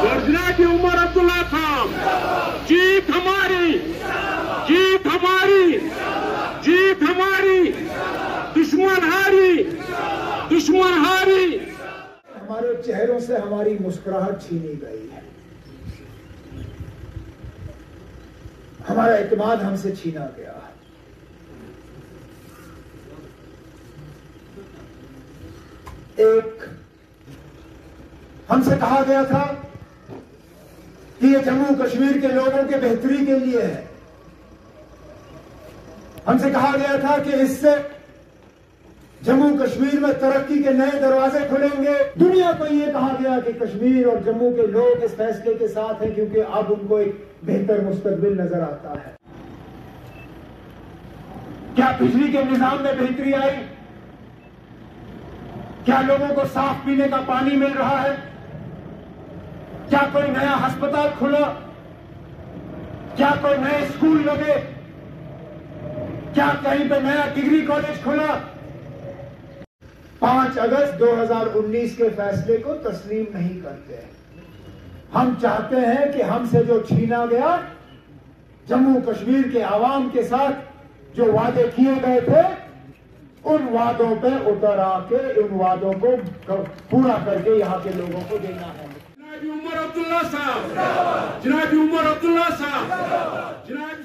और जनाब उमर अब्दुल्ला साहब, जीत हमारी, जीत हमारी, जीत हमारी, दुश्मन हारी, दुश्मन हारी। हमारे चेहरों से हमारी मुस्कुराहट छीनी गई है, हमारा एतमाद हमसे छीना गया। एक हमसे कहा गया था कि ये जम्मू कश्मीर के लोगों के बेहतरी के लिए है। हमसे कहा गया था कि इससे जम्मू कश्मीर में तरक्की के नए दरवाजे खुलेंगे। दुनिया को यह कहा गया कि कश्मीर और जम्मू के लोग इस फैसले के साथ हैं क्योंकि अब उनको एक बेहतर मुस्तकबिल नजर आता है। क्या बिजली के निजाम में बेहतरी आई? क्या लोगों को साफ पीने का पानी मिल रहा है? क्या कोई नया अस्पताल खुला? क्या कोई नए स्कूल लगे? क्या कहीं पे नया डिग्री कॉलेज खुला? 5 अगस्त 2019 के फैसले को तस्लीम नहीं करते। हम चाहते हैं कि हमसे जो छीना गया, जम्मू कश्मीर के आवाम के साथ जो वादे किए गए थे, उन वादों पे उतर आके उन वादों को पूरा करके यहाँ के लोगों को देना है। जनाब उमर अब्दुल्ला साहब, जनाब उमर अब्दुल्ला साहब, जनाब